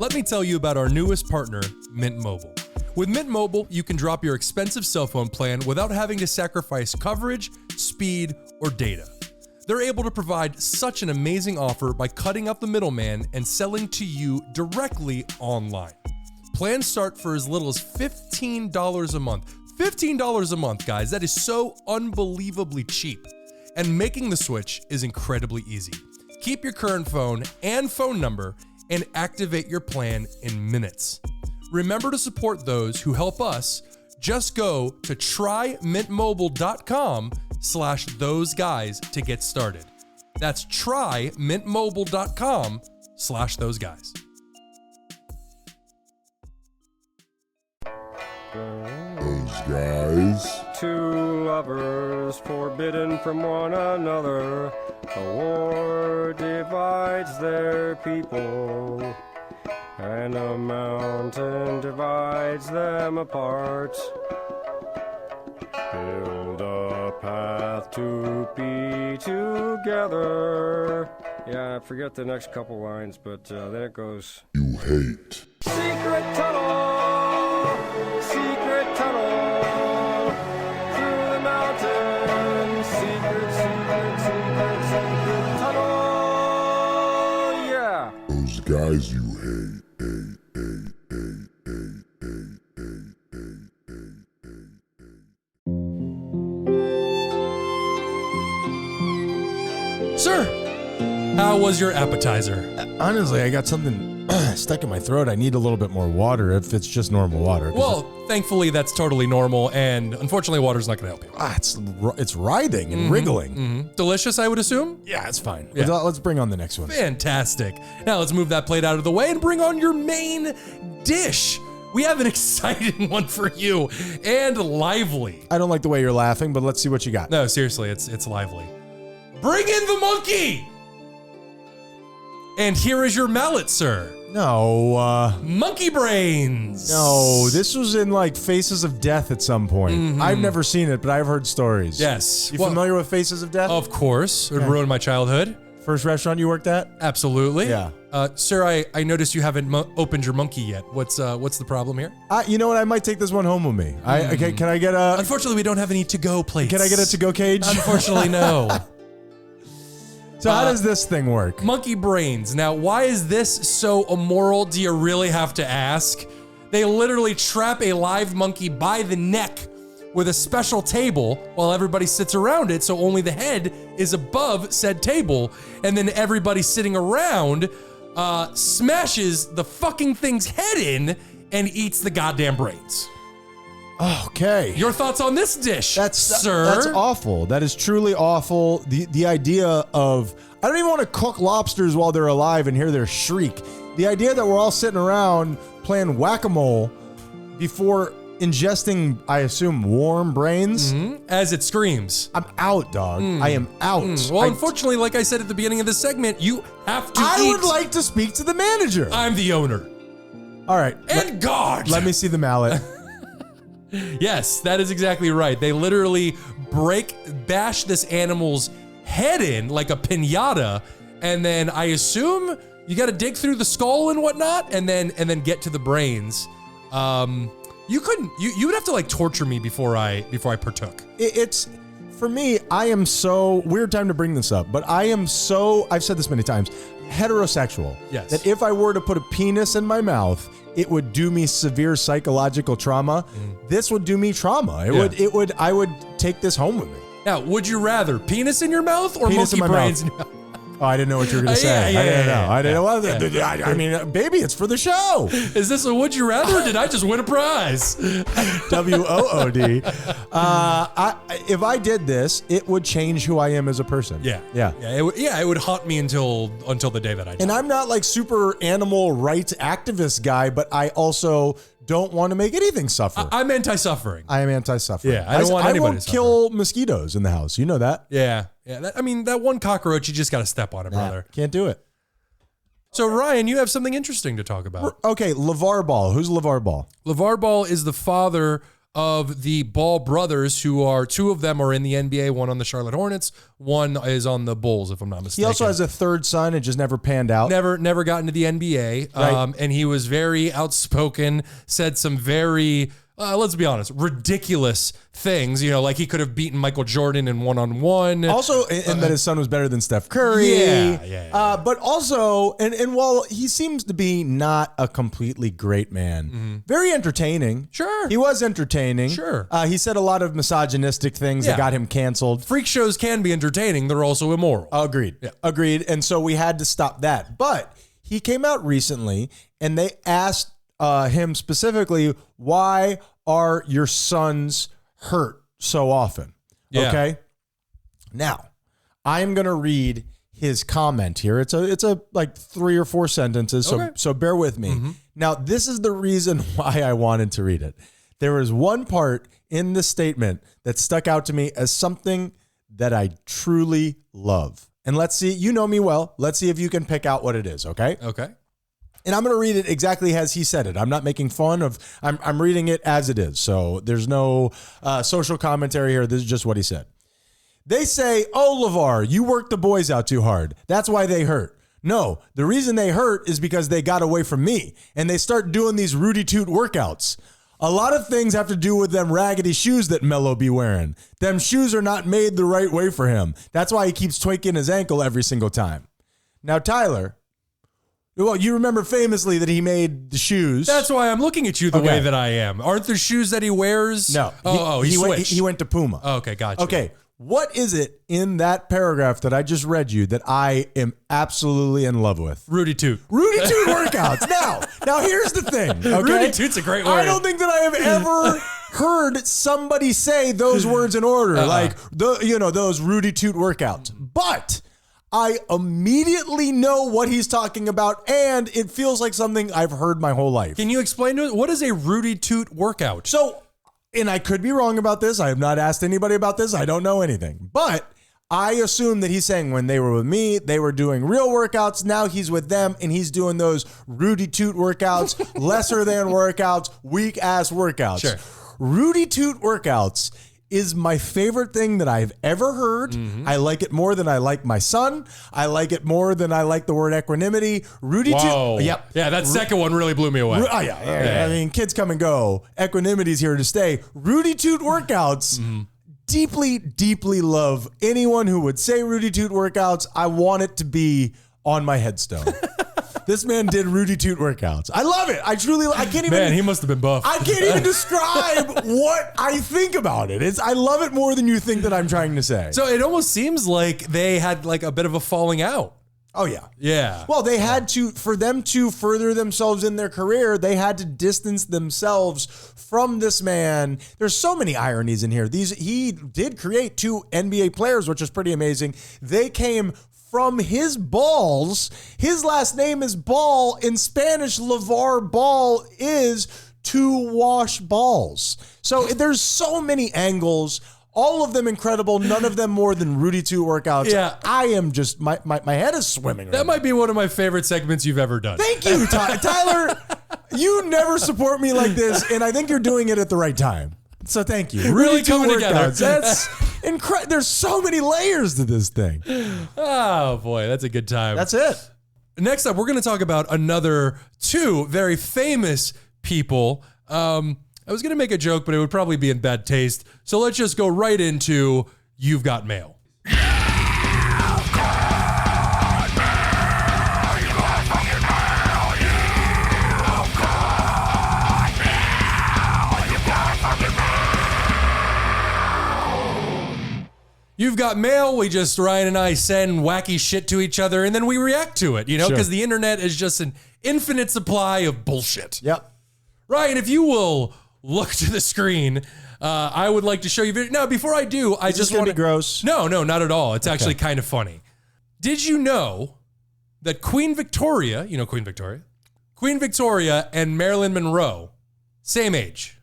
Let me tell you about our newest partner, Mint Mobile. With Mint Mobile, you can drop your expensive cell phone plan without having to sacrifice coverage, speed, or data. They're able to provide such an amazing offer by cutting out the middleman and selling to you directly online. Plans start for as little as $15 a month. $15 a month, guys. That is so unbelievably cheap. And making the switch is incredibly easy. Keep your current phone and phone number and activate your plan in minutes. Remember to support those who help us. Just go to trymintmobile.com/thoseguys to get started. That's trymintmobile.com/thoseguys. Those guys. Two lovers forbidden from one another. A war divides their people, and a mountain divides them apart. Build a path to be together. Yeah, I forget the next couple lines, but then it goes. You hate. Secret tunnel, secret tunnel, through the mountains, secret, secret, secret, secret tunnel, yeah. Those guys you hate. Sir, how was your appetizer? Honestly, I got something stuck in my throat. I need a little bit more water if it's just normal water. Well, thankfully that's totally normal, and unfortunately water's not going to help you. It's writhing and wriggling. Delicious, I would assume? Yeah, it's fine. Yeah. Let's bring on the next one. Fantastic. Now let's move that plate out of the way and bring on your main dish. We have an exciting one for you, and lively. I don't like the way you're laughing, but let's see what you got. No, seriously, it's lively. Bring in the monkey! And here is your mallet, sir. No, Monkey brains. No, this was in like Faces of Death at some point. I've never seen it, but I've heard stories. Yes. You familiar with Faces of Death? Of course. It would ruin my childhood. First restaurant you worked at? Absolutely. Yeah. Sir, I noticed you haven't opened your monkey yet. What's the problem here? You know what? I might take this one home with me. Okay, can I get a... Unfortunately, we don't have any to-go plates. Can I get a to-go cage? Unfortunately, no. So how does this thing work? Monkey brains. Now, why is this so immoral? Do you really have to ask? They literally trap a live monkey by the neck with a special table while everybody sits around it, so only the head is above said table, and then everybody sitting around smashes the fucking thing's head in and eats the goddamn brains. Okay. Your thoughts on this dish, sir? That's awful. That is truly awful. The idea of, I don't even want to cook lobsters while they're alive and hear their shriek. The idea that we're all sitting around playing whack-a-mole before ingesting, I assume, warm brains. As it screams. I'm out, dog. I am out. Well, unfortunately, like I said at the beginning of this segment, you have to eat. I would like to speak to the manager. I'm the owner. All right. And God. Let me see the mallet. Yes, that is exactly right. They literally bash this animal's head in like a piñata, and then I assume you got to dig through the skull and whatnot, and then get to the brains. You would have to like torture me before I partook. It's for me. I am so weird time to bring this up, but I am so, I've said this many times, heterosexual. Yes. That if I were to put a penis in my mouth, it would do me severe psychological trauma. This would do me trauma. I would take this home with me. Now, would you rather penis in your mouth or Penis monkey in my brains? mouth. Oh, I didn't know what you were going to say. I didn't know. I didn't know. I mean, baby, it's for the show. Is this a would you rather, or did I just win a prize? WOOD. If I did this, it would change who I am as a person. Yeah. It would haunt me until the day that I die. And I'm not like super animal rights activist guy, but I also don't want to make anything suffer. I'm anti-suffering. I am anti-suffering. Yeah, I don't want anybody to suffer. kill mosquitoes in the house. You know that. Yeah. That one cockroach, you just got to step on it, brother. Can't do it. So, Ryan, you have something interesting to talk about. Okay, LeVar Ball. Who's LeVar Ball? LeVar Ball is the father of the Ball brothers, who are two of them are in the NBA, one on the Charlotte Hornets, one is on the Bulls, if I'm not mistaken. He also has a third son. It just never panned out. Never got into the NBA. Right. And he was very outspoken, said some very, let's be honest, ridiculous things. Like he could have beaten Michael Jordan in one-on-one. Also, and that his son was better than Steph Curry. Yeah. But also, and while he seems to be not a completely great man, very entertaining. Sure. He was entertaining. Sure. He said a lot of misogynistic things that got him canceled. Freak shows can be entertaining. They're also immoral. Agreed. Yeah. Agreed. And so we had to stop that. But he came out recently and they asked him specifically, why are your sons hurt so often? Yeah. Okay. Now, I am going to read his comment here. It's a like 3 or 4 sentences. Okay. So bear with me. Now, this is the reason why I wanted to read it. There was one part in the statement that stuck out to me as something that I truly love. And let's see, you know me well. Let's see if you can pick out what it is. Okay. Okay. And I'm going to read it exactly as he said it. I'm not making fun of, I'm reading it as it is. So there's no social commentary here. This is just what he said. They say, oh, LeVar, you work the boys out too hard. That's why they hurt. No, the reason they hurt is because they got away from me and they start doing these Rudy Toot workouts. A lot of things have to do with them raggedy shoes that Melo be wearing. Them shoes are not made the right way for him. That's why he keeps tweaking his ankle every single time. Now, Tyler, well, you remember famously that he made the shoes. That's why I'm looking at you the Okay. way that I am. Aren't there shoes that he wears? No. He went, switched. he went to Puma. Oh, okay, gotcha. Okay. What is it in that paragraph that I just read you that I am absolutely in love with? Rudy Toot. Rudy Toot workouts. Now here's the thing. Okay? Rudy Toot's a great word. I don't think that I have ever heard somebody say those words in order, like those Rudy Toot workouts. But I immediately know what he's talking about, and it feels like something I've heard my whole life. Can you explain to us, what is a Rudy Toot workout? So, and I could be wrong about this. I have not asked anybody about this. I don't know anything. But I assume that he's saying when they were with me, they were doing real workouts. Now he's with them and he's doing those Rudy Toot workouts, lesser than workouts, weak ass workouts. Sure. Rudy Toot workouts is my favorite thing that I've ever heard. I like it more than I like my son. I like it more than I like the word equanimity. Rudy Whoa. Toot. Yep. Yeah, that second one really blew me away. Oh, yeah. I mean, kids come and go. Equanimity's here to stay. Rudy Toot workouts. Deeply, deeply love anyone who would say Rudy Toot workouts. I want it to be on my headstone. This man did Rudy Toot workouts. I love it. I can't even. Man, he must have been buff. I can't even describe what I think about it. I love it more than you think that I'm trying to say. So it almost seems like they had like a bit of a falling out. Oh, yeah. Yeah. Well, they had to, for them to further themselves in their career, they had to distance themselves from this man. There's so many ironies in here. He did create 2 NBA players, which is pretty amazing. They came from his balls. His last name is Ball. In Spanish, LeVar Ball is to wash balls. So there's so many angles. All of them incredible. None of them more than Rudy Toot workouts. Yeah. I am just, my head is swimming. That right might be one of my favorite segments you've ever done. Thank you, Tyler. You never support me like this, and I think you're doing it at the right time. So thank you. Really coming together. That's incredible. There's so many layers to this thing. Oh, boy. That's a good time. That's it. Next up, we're going to talk about another 2 very famous people. I was going to make a joke, but it would probably be in bad taste. So let's just go right into You've Got Mail. You've got mail. Ryan and I send wacky shit to each other and then we react to it, because Sure. the internet is just an infinite supply of bullshit. Yep. Ryan, if you will look to the screen, I would like to show you. Now, before I do, I just want to be gross. No, not at all. It's actually kind of funny. Did you know that Queen Victoria, Queen Victoria and Marilyn Monroe, same age?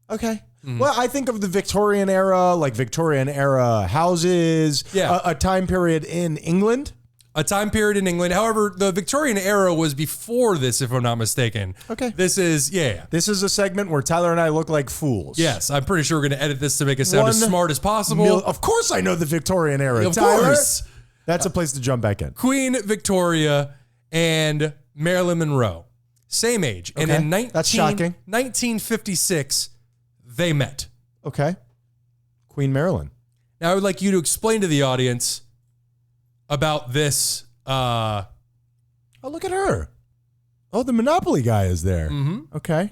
Okay. Well, I think of the Victorian era, like Victorian era houses, Yeah. a time period in England. a time period in England. However, the Victorian era was before this, if I'm not mistaken. Okay. This is, yeah. This is a segment where Tyler and I look like fools. Yes, I'm pretty sure we're going to edit this to make it sound as 1 smart as possible. Of course I know the Victorian era, Of Tyler. course. That's a place to jump back in. Queen Victoria and Marilyn Monroe, same age. And Okay. in That's shocking. 1956, they met. Okay. Queen Marilyn. Now, I would like you to explain to the audience about this. Oh, look at her. Oh, the Monopoly guy is there. Mm-hmm. Okay.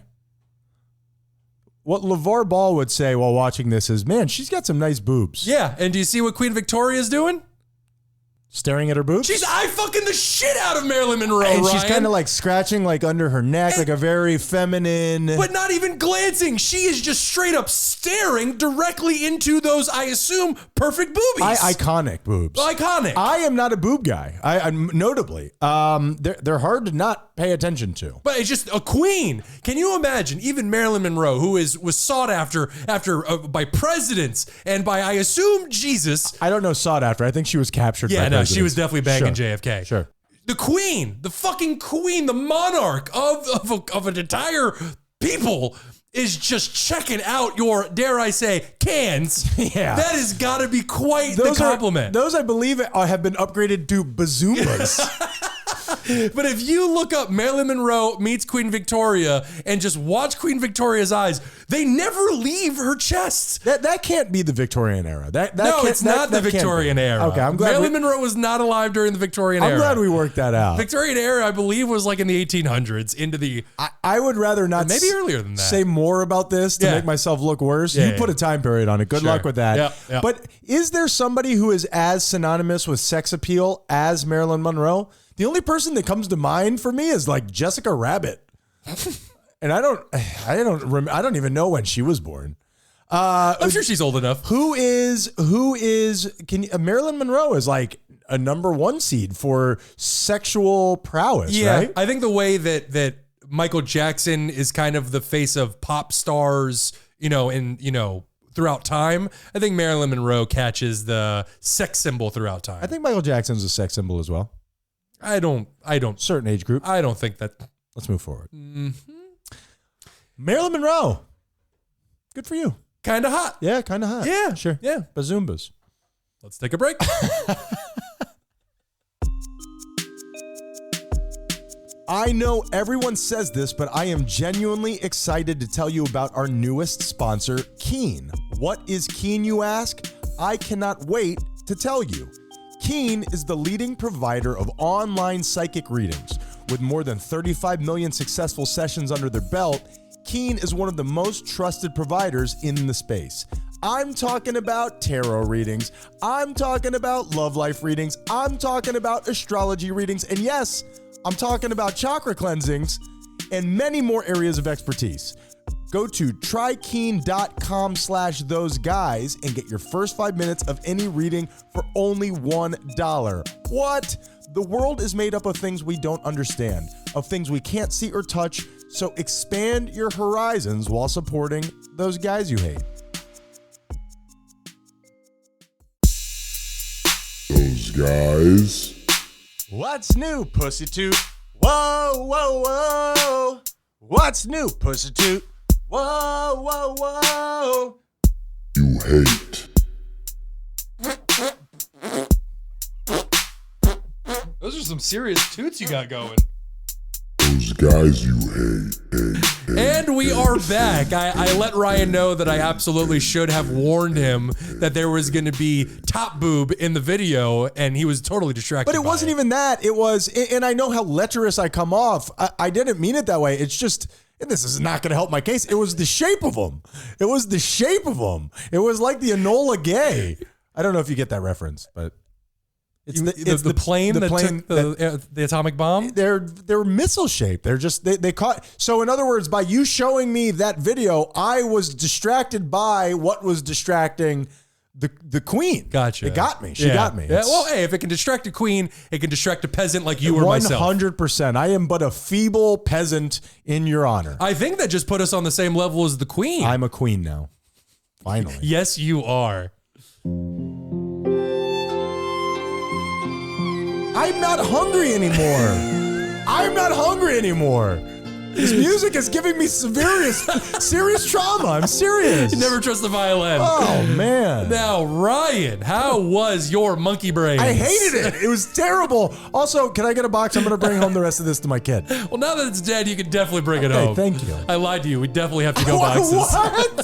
What LeVar Ball would say while watching this is, man, she's got some nice boobs. Yeah, and do you see what Queen Victoria's doing? Staring at her boobs? She's eye-fucking the shit out of Marilyn Monroe, and she's Ryan. kind of like scratching like under her neck, like a very feminine. But not even glancing. She is just straight up staring directly into those, I assume, perfect boobies. Iconic boobs. Iconic. I am not a boob guy. I notably, they're hard to not pay attention to. But it's just a queen. Can you imagine? Even Marilyn Monroe, who was sought after by presidents and by, I assume, Jesus. I don't know sought after. I think she was captured. Yeah, by no, presidents. she was definitely banging Sure. JFK. Sure. The queen, the fucking queen, the monarch of an entire people is just checking out your, dare I say, cans. Yeah. That has got to be quite the compliment. Those, I believe, have been upgraded to bazoomas. But if you look up Marilyn Monroe meets Queen Victoria and just watch Queen Victoria's eyes, they never leave her chest. that can't be the Victorian era. That No, can't, it's not the that can't Victorian be. era. Okay, I'm glad. Marilyn Monroe was not alive during the Victorian era. I'm glad we worked that out. Victorian era, I believe, was like in the 1800s into the. I would rather not Maybe earlier than that. say more about this to Yeah. make myself look worse. Yeah, you yeah. put a time period on it. Good Sure. luck with that. Yep, yep. But is there somebody who is as synonymous with sex appeal as Marilyn Monroe? The only person that comes to mind for me is like Jessica Rabbit. And I don't even know when she was born. I'm sure she's old enough. Who is Marilyn Monroe is like a number 1 seed for sexual prowess, Yeah, right? I think the way that Michael Jackson is kind of the face of pop stars, throughout time. I think Marilyn Monroe catches the sex symbol throughout time. I think Michael Jackson's a sex symbol as well. I don't. Certain age group. I don't think that. Let's move forward. Marilyn Monroe. Good for you. Kind of hot. Yeah, kind of hot. Yeah, Sure. yeah. Bazoombas. Let's take a break. I know everyone says this, but I am genuinely excited to tell you about our newest sponsor, Keen. What is Keen, you ask? I cannot wait to tell you. Keen is the leading provider of online psychic readings. With more than 35 million successful sessions under their belt, Keen is one of the most trusted providers in the space. I'm talking about tarot readings. I'm talking about love life readings. I'm talking about astrology readings. And yes, I'm talking about chakra cleansings and many more areas of expertise. Go to trykeen.com/thoseguys and get your first 5 minutes of any reading for only $1. What? The world is made up of things we don't understand, of things we can't see or touch, so expand your horizons while supporting those guys you hate. Those guys. What's new, pussy toot? Whoa, whoa, whoa. What's new, pussy toot? Whoa, whoa, whoa. You hate. Those are some serious toots you got going. Those guys you hate. And we are back. I let Ryan know that I absolutely should have warned him that there was going to be top boob in the video, and he was totally distracted. But it wasn't even that. It was, and I know how lecherous I come off. I didn't mean it that way. It's just, this is not going to help my case. It was the shape of them. It was the shape of them. It was like the Enola Gay. I don't know if you get that reference, but it's the plane that took the atomic bomb. They're missile shaped. They're just they caught. So in other words, by you showing me that video, I was distracted by what was distracting the queen. Gotcha. It got me. She got me. Yeah. Well, hey, if it can distract a queen, it can distract a peasant like you or myself. 100%. I am but a feeble peasant in your honor. I think that just put us on the same level as the queen. I'm a queen now. Finally. Yes, you are. I'm not hungry anymore. I'm not hungry anymore. This music is giving me serious trauma. I'm serious. You never trust the violin. Oh, man. Now, Ryan, how was your monkey brain? I hated it. It was terrible. Also, can I get a box? I'm going to bring home the rest of this to my kid. Well, now that it's dead, you can definitely bring it Okay, home. thank you. I lied to you. We definitely have to go boxes. What?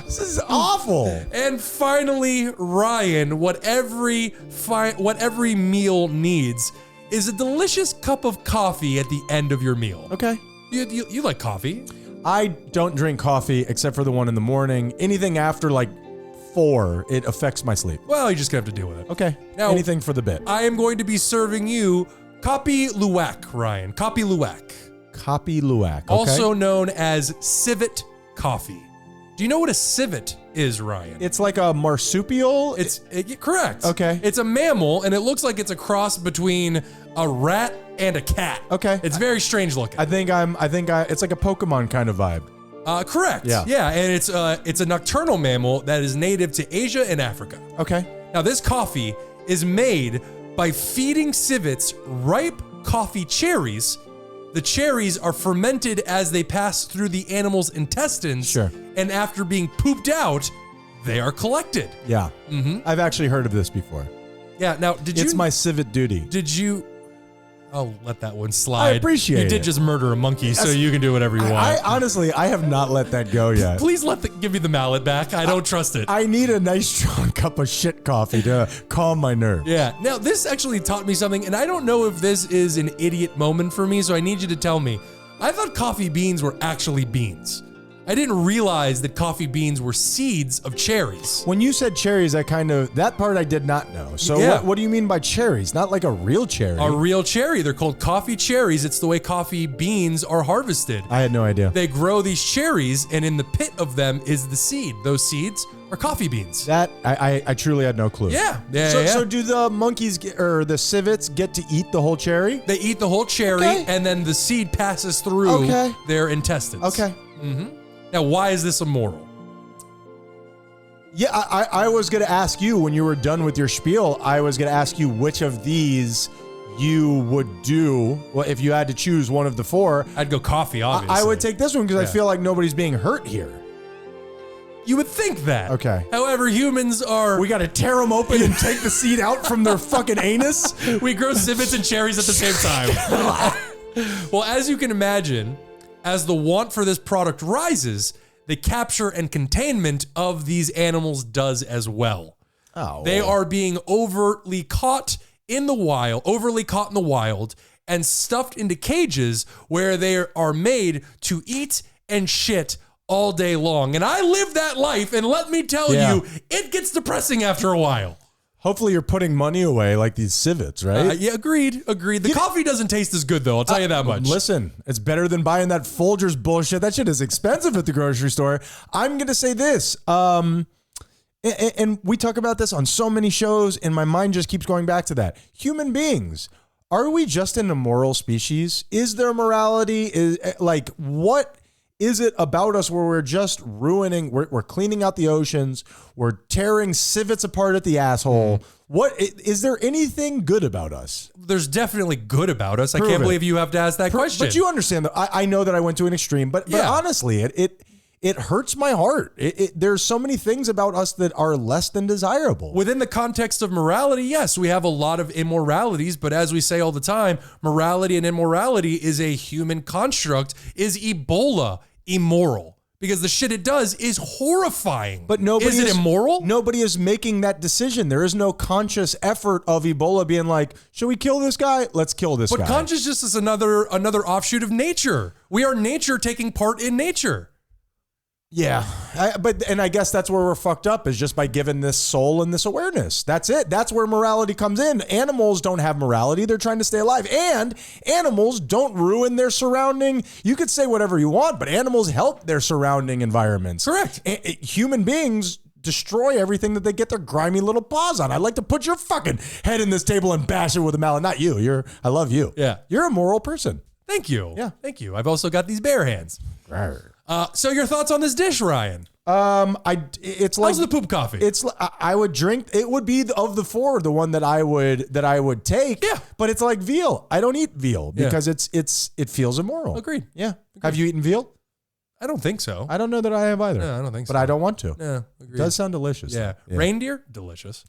This is awful. And finally, Ryan, what every meal needs is a delicious cup of coffee at the end of your meal. Okay. You like coffee? I don't drink coffee except for the one in the morning. Anything after like 4, it affects my sleep. Well, you just gonna have to deal with it. Okay. Now, anything for the bit. I am going to be serving you Kopi Luwak, Ryan. Kopi Luwak. Kopi Luwak. Okay. Also known as civet coffee. Do you know what a civet is, Ryan? It's like a marsupial. Correct. Okay. It's a mammal, and it looks like it's a cross between a rat and a cat. Okay. It's very strange looking. I think it's like a Pokemon kind of vibe. Correct. Yeah. Yeah, and it's a nocturnal mammal that is native to Asia and Africa. Okay. Now, this coffee is made by feeding civets ripe coffee cherries. The cherries are fermented as they pass through the animal's intestines. Sure. And after being pooped out, they are collected. Yeah. Mm-hmm. I've actually heard of this before. Yeah. Now, It's my civet duty. Did you? I'll let that one slide. I appreciate it. You did just murder a monkey, so you can do whatever you want. I honestly, I have not let that go yet. Please give me the mallet back. I don't trust it. I need a nice strong cup of shit coffee to calm my nerves. Yeah. Now, this actually taught me something, and I don't know if this is an idiot moment for me, so I need you to tell me. I thought coffee beans were actually beans. I didn't realize that coffee beans were seeds of cherries. When you said cherries, that part I did not know. So Yeah. what do you mean by cherries? Not like a real cherry. A real cherry. They're called coffee cherries. It's the way coffee beans are harvested. I had no idea. They grow these cherries, and in the pit of them is the seed. Those seeds are coffee beans. That I truly had no clue. Yeah. So do the monkeys or the civets get to eat the whole cherry? They eat the whole cherry, Okay. and then the seed passes through their intestines. Okay. Now, why is this immoral? Yeah, I was going to ask you when you were done with your spiel, I was going to ask you which of these you would do. Well, if you had to choose one of the 4, I'd go coffee, obviously. I would take this one because I feel like nobody's being hurt here. You would think that. Okay. However, humans are... We got to tear them open and take the seed out from their fucking anus? We grow civets and cherries at the same time. Well, as you can imagine, as the want for this product rises, the capture and containment of these animals does as well. Oh. They are being overly caught in the wild and stuffed into cages where they are made to eat and shit all day long. And I live that life, and let me tell you, it gets depressing after a while. Hopefully you're putting money away like these civets, right? Yeah, agreed. The coffee doesn't taste as good, though. I'll tell you that much. Listen, it's better than buying that Folgers bullshit. That shit is expensive at the grocery store. I'm going to say this. And we talk about this on so many shows, and my mind just keeps going back to that. Human beings, are we just an immoral species? Is there morality? What is it about us where we're just ruining, we're cleaning out the oceans, we're tearing civets apart at the asshole? What is there anything good about us? There's definitely good about us. I Prove can't it. believe you have to ask that question. But you understand that I know that I went to an extreme, but honestly, it hurts my heart. There's so many things about us that are less than desirable. Within the context of morality, yes, we have a lot of immoralities, but as we say all the time, morality and immorality is a human construct. Is Ebola immoral? Because the shit it does is horrifying. But nobody is it immoral? Nobody is making that decision. There is no conscious effort of Ebola being like, should we kill this guy? Let's kill this guy. But consciousness is another offshoot of nature. We are nature taking part in nature. Yeah, and I guess that's where we're fucked up, is just by giving this soul and this awareness. That's it. That's where morality comes in. Animals don't have morality. They're trying to stay alive. And animals don't ruin their surrounding. You could say whatever you want, but animals help their surrounding environments. Correct. Human beings destroy everything that they get their grimy little paws on. I'd like to put your fucking head in this table and bash it with a mallet. Not you. I love you. Yeah. You're a moral person. Thank you. Yeah. Thank you. I've also got these bare hands. So your thoughts on this dish, Ryan? It's like How's the poop coffee? I would drink. It would be of the four, the one that I would take. Yeah. But it's like veal. I don't eat veal because it feels immoral. Agreed. Yeah. Have you eaten veal? I don't think so. I don't know that I have either. No, I don't think so. But I don't want to. Yeah, It agreed. does sound delicious. Yeah. Yeah. Reindeer, delicious.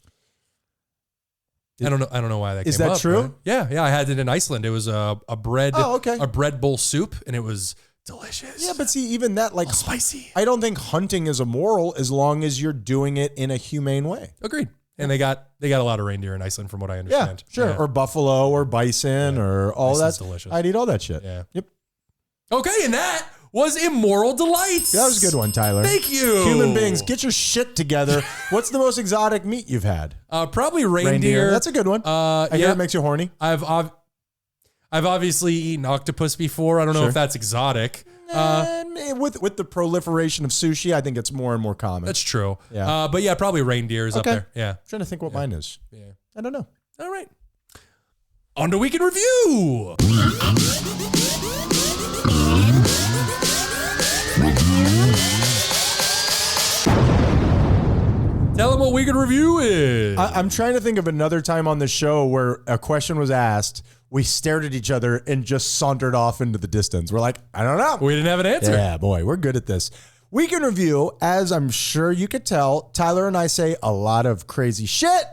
I don't know why that came Is that up, true? right? Yeah. I had it in Iceland. It was a bread a bread bowl soup, and it was delicious. Yeah, but see, even that, like, spicy. I don't think hunting is immoral as long as you're doing it in a humane way. Agreed. And they got a lot of reindeer in Iceland, from what I Yeah, understand. sure. Yeah. Or buffalo or bison or all Bison's that. delicious. I'd eat all that shit. Yeah. Yep. Okay, and that was Immoral Delights. That was a good one, Tyler. Thank you. Human beings, get your shit together. What's the most exotic meat you've had? Probably reindeer. That's a good one. I hear yeah. it makes you horny. I've obviously eaten octopus before. I don't know Sure. if that's exotic. With the proliferation of sushi, I think it's more and more common. That's true. Yeah. But yeah, probably reindeer is up Okay. there. Yeah. I'm trying to think what mine is. Yeah. I don't know. All right. On to Week in Review. Tell them what Week in Review is. I'm trying to think of another time on the show where a question was asked, we stared at each other and just sauntered off into the distance. We're like, I don't know. We didn't have an answer. Yeah, boy, we're good at this. Week in Review, as I'm sure you could tell, Tyler and I say a lot of crazy shit.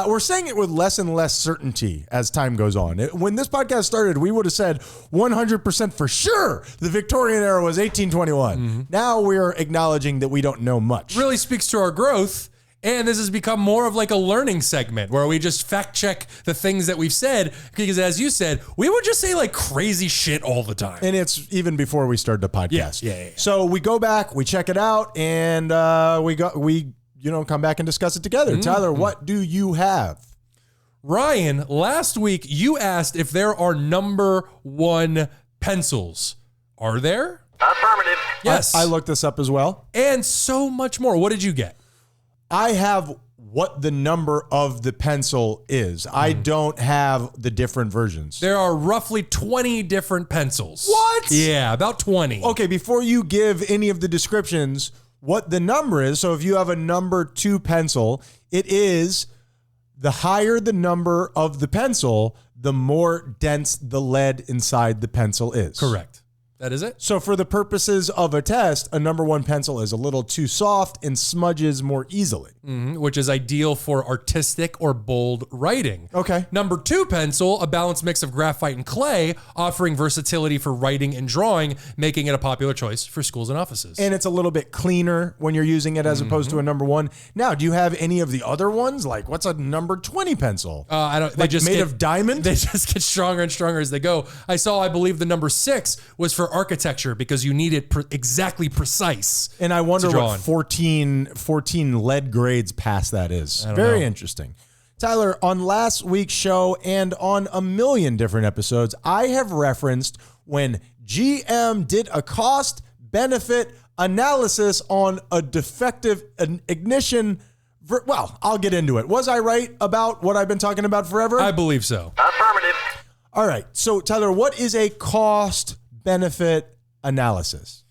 We're saying it with less and less certainty as time goes on. When this podcast started, we would have said 100% for sure the Victorian era was 1821. Mm-hmm. Now we're acknowledging that we don't know much. Really speaks to our growth. And this has become more of like a learning segment where we just fact check the things that we've said. Because as you said, we would just say like crazy shit all the time. And it's even before we started the podcast. Yeah. So we go back, we check it out, and we come back and discuss it together. Tyler, what do you have? Ryan, last week you asked if there are number one pencils. Are there? Affirmative. Yes. I looked this up as well. And so much more. What did you get? I have what the number of the pencil is. I don't have the different versions. There are roughly 20 different pencils. What? Yeah, about 20. Okay, before you give any of the descriptions, what the number is, so if you have a number 2 pencil, it is the higher the number of the pencil, the more dense the lead inside the pencil is. Correct. That is it? So for the purposes of a test, a number 1 pencil is a little too soft and smudges more easily. Which is ideal for artistic or bold writing. Okay. Number 2 pencil, a balanced mix of graphite and clay, offering versatility for writing and drawing, making it a popular choice for schools and offices. And it's a little bit cleaner when you're using it as opposed to a number 1. Now, do you have any of the other ones? Like, what's a number 20 pencil? I don't. They Like just made get, of diamond? They just get stronger and stronger as they go. I believe the number 6 was for architecture because you need it exactly precise. And I wonder to draw what on. 14 lead grades past that is. don't Very know. interesting. Tyler, on last week's show and on a million different episodes, I have referenced when GM did a cost-benefit analysis on a defective ignition. Well, I'll get into it. Was I right about what I've been talking about forever? I believe so. Affirmative. All right. So, Tyler, what is a cost-benefit analysis?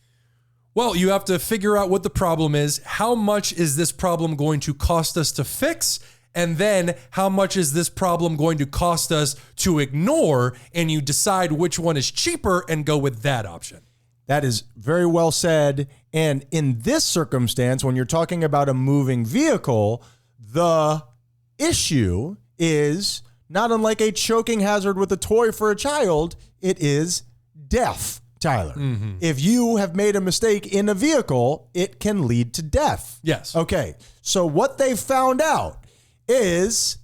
Well, you have to figure out what the problem is. How much is this problem going to cost us to fix? And then how much is this problem going to cost us to ignore? And you decide which one is cheaper and go with that option. That is very well said. And in this circumstance, when you're talking about a moving vehicle, the issue is not unlike a choking hazard with a toy for a child, it is death, Tyler. If you have made a mistake in a vehicle, it can lead to death. Yes. Okay. So what they found out is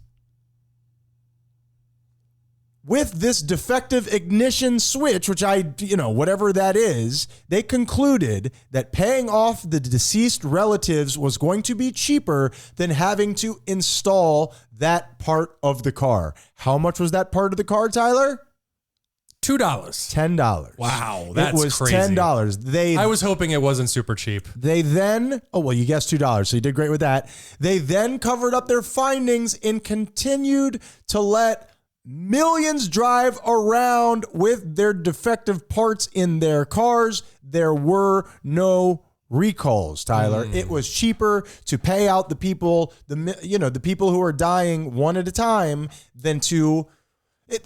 with this defective ignition switch, which whatever that is, they concluded that paying off the deceased relatives was going to be cheaper than having to install that part of the car. How much was that part of the car, Tyler? $2. $10. Wow, that's it was crazy. $10. I was hoping it wasn't super cheap. They then, you guessed $2, so you did great with that. They then covered up their findings and continued to let millions drive around with their defective parts in their cars. There were no recalls, Tyler. It was cheaper to pay out the people, the people who are dying one at a time than to.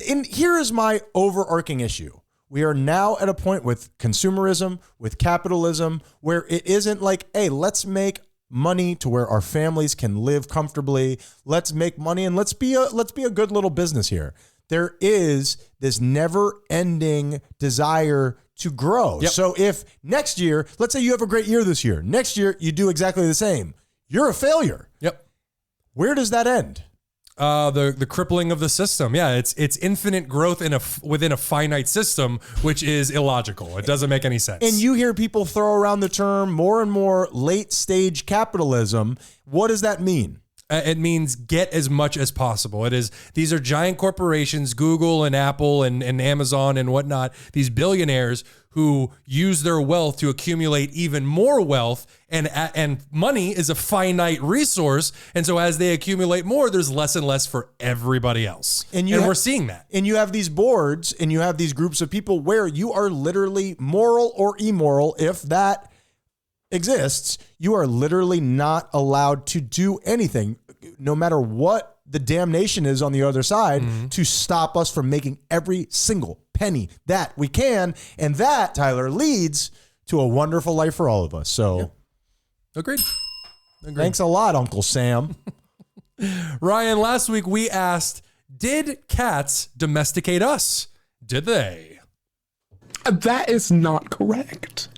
And here is my overarching issue. We are now at a point with consumerism, with capitalism, where it isn't like, hey, let's make money to where our families can live comfortably. Let's make money and let's be a good little business here. There is this never-ending desire to grow. Yep. So if next year, let's say you have a great year this year, next year you do exactly the same, you're a failure. Yep. Where does that end? The crippling of the system. Yeah, it's infinite growth within a finite system, which is illogical. It doesn't make any sense. And you hear people throw around the term more and more late stage capitalism. What does that mean? It means get as much as possible. These are giant corporations, Google and Apple and Amazon and whatnot, these billionaires who use their wealth to accumulate even more wealth, and money is a finite resource. And so as they accumulate more, there's less and less for everybody else. And we're seeing that. And you have these boards and you have these groups of people where you are literally moral or immoral, if that exists. You are literally not allowed to do anything, no matter what the damnation is on the other side, to stop us from making every single penny that we can. And that, Tyler, leads to a wonderful life for all of us. So Agreed. Thanks a lot, Uncle Sam. Ryan, last week we asked, did cats domesticate us? Did they? That is not correct.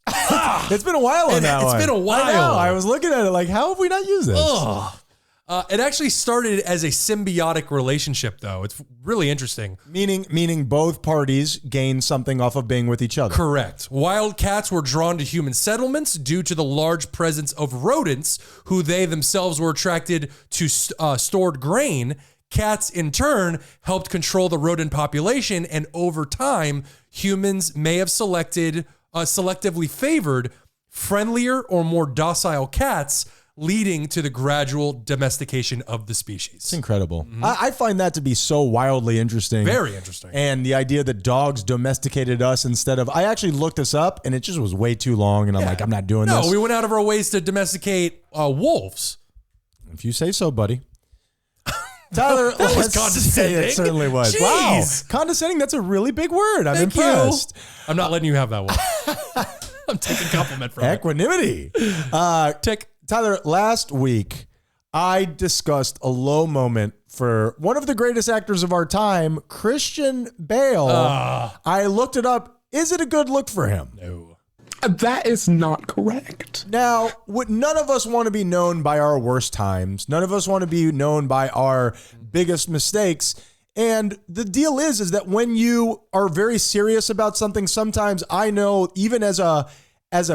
It's been a while on that one. It's been a while. I know. I was looking at it like, how have we not used this? It actually started as a symbiotic relationship, though. It's really interesting. Meaning both parties gain something off of being with each other. Correct. Wild cats were drawn to human settlements due to the large presence of rodents, who they themselves were attracted to stored grain. Cats, in turn, helped control the rodent population, and over time, humans may have selectively favored friendlier or more docile cats, leading to the gradual domestication of the species. It's incredible. I find that to be so wildly interesting. Very interesting. And the idea that dogs domesticated us instead of... I actually looked this up, and it just was way too long, and I'm like, I'm not doing this. No, we went out of our ways to domesticate wolves. If you say so, buddy. Tyler, That was condescending. It certainly was. Jeez. Wow. Condescending, that's a really big word. I'm Thank impressed. you. I'm not letting you have that one. I'm taking compliment from it. Equanimity. Tick. Tyler, last week, I discussed a low moment for one of the greatest actors of our time, Christian Bale. I looked it up. Is it a good look for him? No. That is not correct. Now, none of us want to be known by our worst times. None of us want to be known by our biggest mistakes. And the deal is that when you are very serious about something, sometimes I know, even as a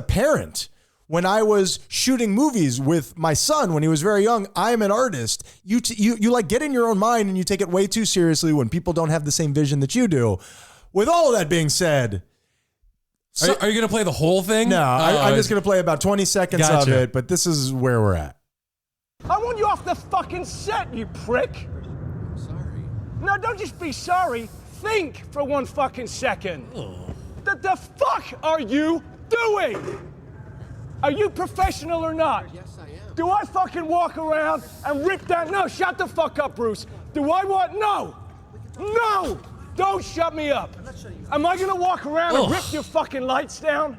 parent, when I was shooting movies with my son when he was very young, I'm an artist. You like get in your own mind and you take it way too seriously when people don't have the same vision that you do. With all of that being said, Are you going to play the whole thing? no, I'm just going to play about 20 seconds of Gotcha. it, but this is where we're at. I want you off the fucking set, you prick! Sorry. No, don't just be sorry. Think for one fucking second. The fuck are you doing? Are you professional or not? Yes, I am. Do I fucking walk around and rip down? No, shut the fuck up, Bruce. Do I want? No! No! Don't shut me up. Am I gonna walk around and rip your fucking lights down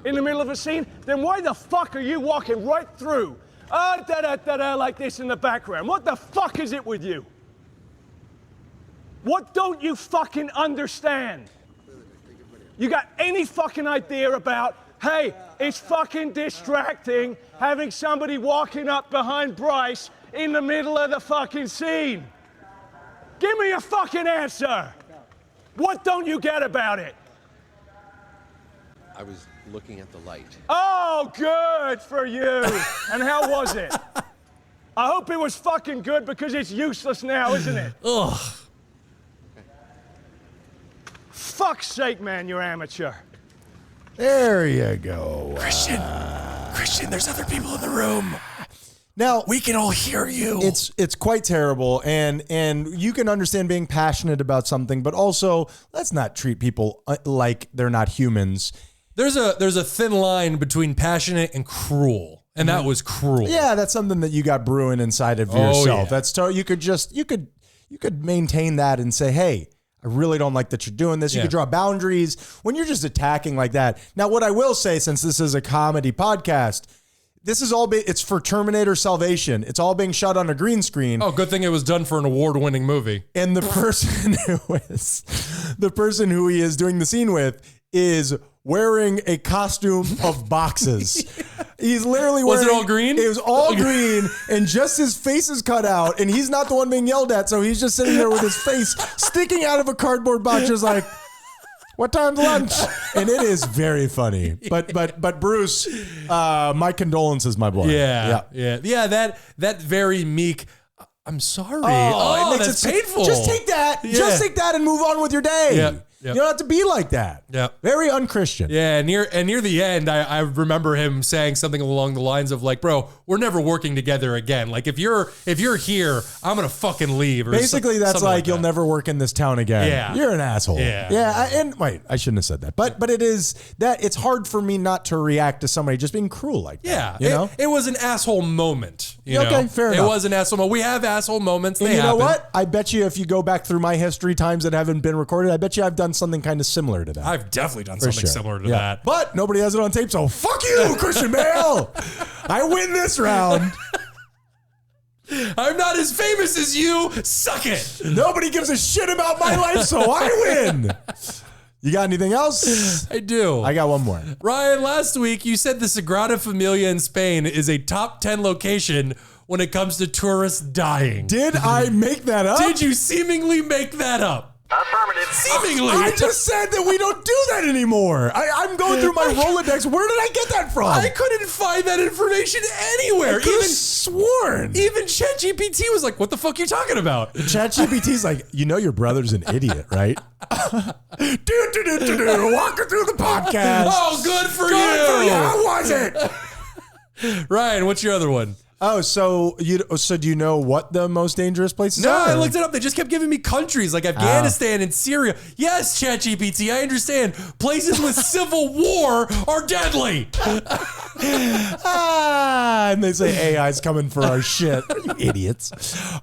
in the middle of a scene? Then why the fuck are you walking right through? Da-da-da-da, like this in the background. What the fuck is it with you? What don't you fucking understand? You got any fucking idea about, hey, it's fucking distracting having somebody walking up behind Bryce in the middle of the fucking scene? Give me a fucking answer. What don't you get about it? I was looking at the light. Oh, good for you. And how was it? I hope it was fucking good because it's useless now, isn't it? Ugh. Fuck's sake, man, you're amateur. There you go. Christian, there's other people in the room. Now We can all hear you. it's quite terrible, and you can understand being passionate about something, but also let's not treat people like they're not humans. There's a thin line between passionate and cruel, and that was cruel. Yeah, that's something that you got brewing inside of yourself. yeah. That's you could maintain that and say, hey, I really don't like that you're doing this. You Yeah. could draw boundaries when you're just attacking like that. Now, what I will say, since this is a comedy podcast, this is all it's for Terminator Salvation. It's all being shot on a green screen. Oh, good thing it was done for an award-winning movie. And the person who he is doing the scene with is wearing a costume of boxes. He's literally wearing... Was it all green? It was all green, and just his face is cut out, and he's not the one being yelled at, so he's just sitting there with his face sticking out of a cardboard box, just like, what time's lunch? And it is very funny. But Bruce, my condolences, my boy. Yeah. That very meek. I'm sorry. Oh, it makes that's it painful. Just take that. Yeah. Just take that and move on with your day. Yeah. Yep. You don't have to be like that. Yeah. Very unchristian. Yeah, near the end, I remember him saying something along the lines of like, "Bro, we're never working together again. Like if you're here, I'm gonna fucking leave." Or Basically, that's something like you'll that. never work in this town again. Yeah. You're an asshole. Yeah. And wait, I shouldn't have said that. But it is that it's hard for me not to react to somebody just being cruel like that. Yeah, You know? it was an asshole moment. Okay, fair enough. It was an asshole moment. We have asshole moments. And They you know happen. what? I bet you if you go back through my history, times that haven't been recorded, I bet you I've done something kind of similar to that. I've definitely done For something sure. similar to Yeah. that. But nobody has it on tape, so fuck you, Christian Bale. I win this round. I'm not as famous as you. Suck it. Nobody gives a shit about my life, so I win. You got anything else? I do. I got one more. Ryan, last week you said the Sagrada Familia in Spain is a top 10 location when it comes to tourists dying. Did I make that up? Did you seemingly make that up? Affirmative. Seemingly. I just said that we don't do that anymore. I'm going through my Rolodex. Where did I get that from? I couldn't find that information anywhere. Even sworn. Even ChatGPT was like, what the fuck are you talking about? ChatGPT's like, you know your brother's an idiot, right? Walking through the podcast. Oh, good for Good for you. you. How was it? Ryan, what's your other one? Oh, so do you know what the most dangerous places No, are? I looked it up. They just kept giving me countries like Afghanistan and Syria. Yes, ChatGPT, I understand. Places with civil war are deadly. And they say AI's coming for our shit. You idiots.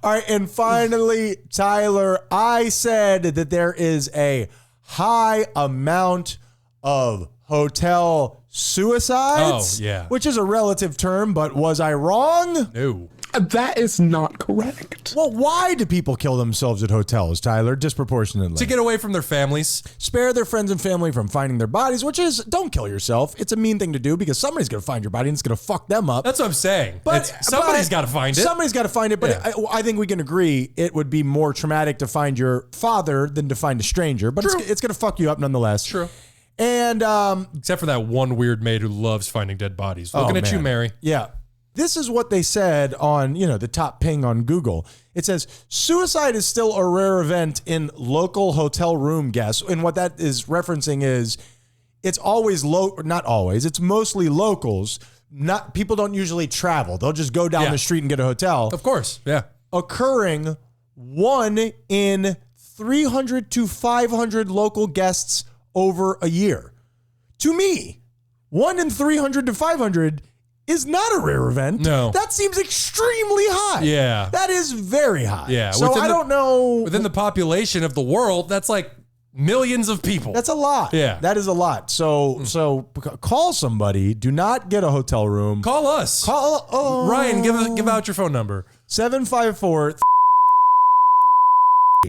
All right, and finally, Tyler, I said that there is a high amount of hotel suicides. Oh, yeah. Which is a relative term, but was I wrong? No. That is not correct. Well, why do people kill themselves at hotels, Tyler? Disproportionately. To get away from their families. Spare their friends and family from finding their bodies, which is, don't kill yourself. It's a mean thing to do because somebody's going to find your body and it's going to fuck them up. That's what I'm saying. Somebody's got to find it. Somebody's got to find it, but Yeah. I think we can agree it would be more traumatic to find your father than to find a stranger, but it's going to fuck you up nonetheless. True. And Except for that one weird maid who loves finding dead bodies. Looking at you, man. Mary. Yeah. This is what they said on, the top ping on Google. It says, suicide is still a rare event in local hotel room guests. And what that is referencing is it's always not always, it's mostly locals. Not people don't usually travel. They'll just go down Yeah. the street and get a hotel. Of course. Yeah. Occurring 1 in 300 to 500 local guests over a year. To me, 1 in 300 to 500 is not a rare event. No. That seems extremely high. Yeah. That is very high. Yeah. So I don't know. Within the population of the world, that's like millions of people. That's a lot. Yeah. That is a lot. So call somebody. Do not get a hotel room. Call us. Ryan, give out your phone number. 754.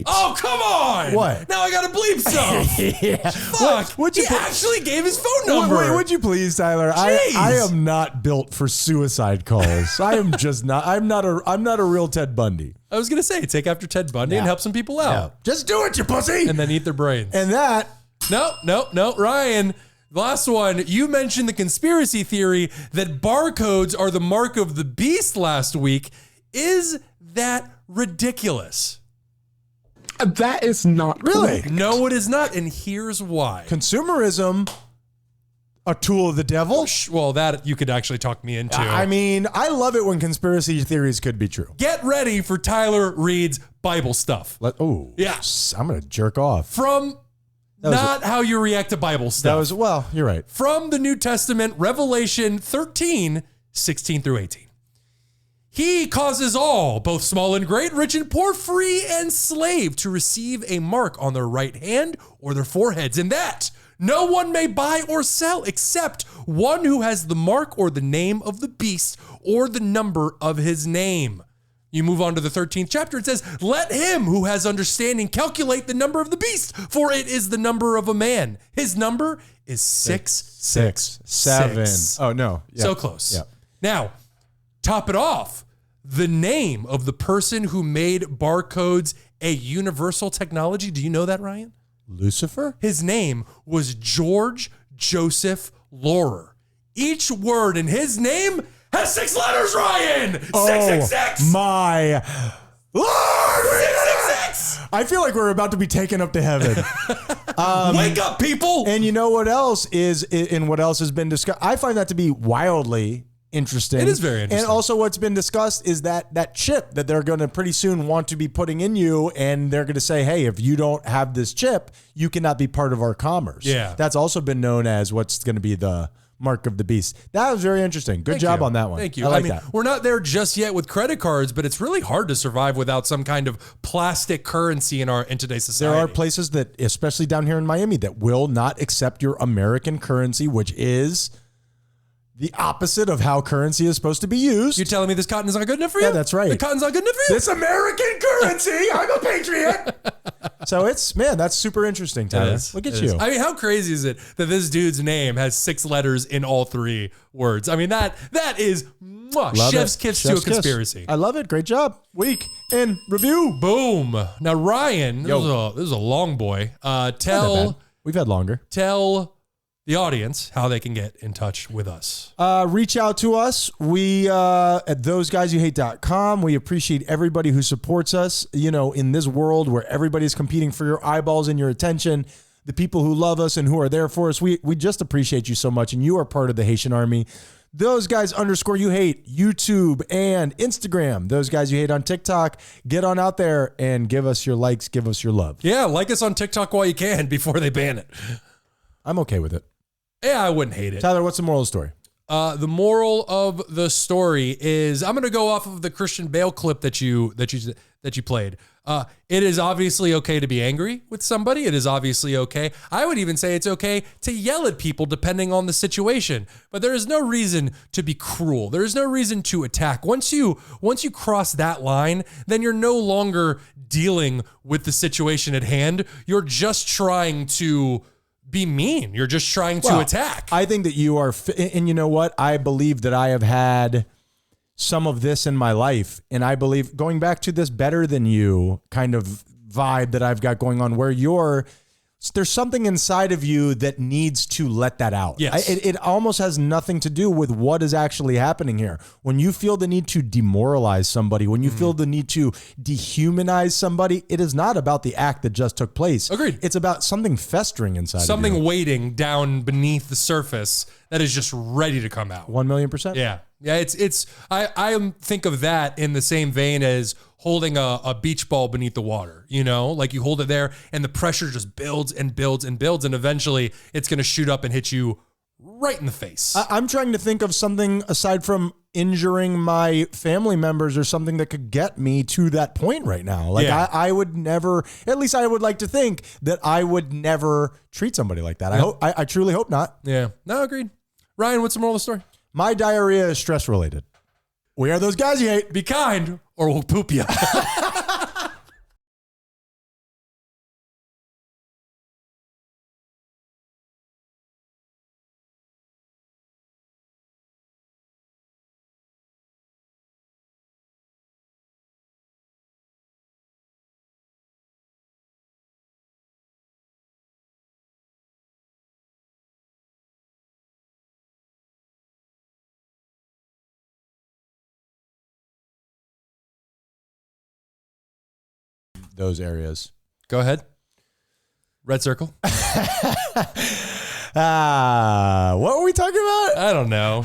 Oh, come on! What? Now I gotta bleep stuff. Yeah. Fuck! Would you he put- actually gave his phone number. Would you please, Tyler? Jeez. I am not built for suicide calls. I am just not. I'm not a real Ted Bundy. I was gonna say, take after Ted Bundy and Yeah. help some people out, Just do it, you pussy. and then eat their brains. And that. No, Ryan. Last one. You mentioned the conspiracy theory that barcodes are the mark of the beast last week. Is that ridiculous? That is not Really? correct. No, it is not, and here's why. Consumerism A tool of the devil? Well, that you could actually talk me into. I mean, I love it when conspiracy theories could be true. Get ready for Tyler Reed's Bible stuff. Yeah. I'm going to jerk off. From not how you react to Bible stuff. Well, you're right. From the New Testament, Revelation 13, 16 through 18. He causes all, both small and great, rich and poor, free and slave, to receive a mark on their right hand or their foreheads, and that no one may buy or sell except one who has the mark or the name of the beast or the number of his name. You move on to the 13th chapter. It says, let him who has understanding calculate the number of the beast, for it is the number of a man. His number is 666. 7. Oh, no. Yep. So close. Yep. Now, top it off. The name of the person who made barcodes a universal technology. Do you know that, Ryan? Lucifer? His name was George Joseph Laurer. Each word in his name has 6 letters, Ryan! 666! My Lord! 666! I feel like we're about to be taken up to heaven. Wake up, people! And you know what else is, and what else has been discussed? I find that to be wildly interesting. It is very interesting. And also what's been discussed is that chip that they're going to pretty soon want to be putting in you, and they're going to say, hey, if you don't have this chip, you cannot be part of our commerce. Yeah. That's also been known as what's going to be the mark of the beast. That was very interesting. Good job on that one. Thank you. I like mean, that. We're not there just yet with credit cards, but it's really hard to survive without some kind of plastic currency in today's society. There are places that, especially down here in Miami, that will not accept your American currency, which is the opposite of how currency is supposed to be used. You're telling me this cotton is not good enough for you? Yeah, that's right. The cotton's not good enough for you? This American currency, I'm a patriot. So that's super interesting, Tyler. Look at you. I mean, how crazy is it that this dude's name has 6 letters in all 3 words? I mean, that is chef's kiss to a conspiracy. I love it. Great job. Week in review. Boom. Now, Ryan, this is a long boy. We've had longer. Tell the audience how they can get in touch with us. Reach out to us. We at THOSEGUYSYOUHATE.com. We appreciate everybody who supports us. You know, in this world where everybody's competing for your eyeballs and your attention, the people who love us and who are there for us, we just appreciate you so much, and you are part of the Haitian Army. THOSEGUYS_YOU_HATE, YouTube and Instagram. Those Guys You Hate on TikTok. Get on out there and give us your likes, give us your love. Yeah, like us on TikTok while you can before they ban it. I'm okay with it. Yeah, I wouldn't hate it. Tyler, what's the moral of the story? The moral of the story is I'm going to go off of the Christian Bale clip that you played. It is obviously okay to be angry with somebody. It is obviously okay. I would even say it's okay to yell at people depending on the situation. But there is no reason to be cruel. There is no reason to attack. Once you cross that line, then you're no longer dealing with the situation at hand. You're just trying to be mean. You're just trying to attack. I think that you are, and you know what? I believe that I have had some of this in my life, and I believe going back to this better than you kind of vibe that I've got going on, where there's something inside of you that needs to let that out. Yes. It almost has nothing to do with what is actually happening here. When you feel the need to demoralize somebody, when you feel the need to dehumanize somebody, it is not about the act that just took place. Agreed. It's about something festering inside of you. Something waiting down beneath the surface that is just ready to come out. 1,000,000%. Yeah. Yeah, I think of that in the same vein as holding a beach ball beneath the water, you know, like you hold it there and the pressure just builds and builds and builds, and eventually it's going to shoot up and hit you right in the face. I'm trying to think of something aside from injuring my family members or something that could get me to that point right now. Like I would never, at least I would like to think that I would never treat somebody like that. I truly hope not. Yeah. No, agreed. Ryan, what's the moral of the story? My diarrhea is stress related. We are those guys you hate. Be kind or we'll poop you. Those areas. Go ahead. Red circle. What were we talking about? I don't know.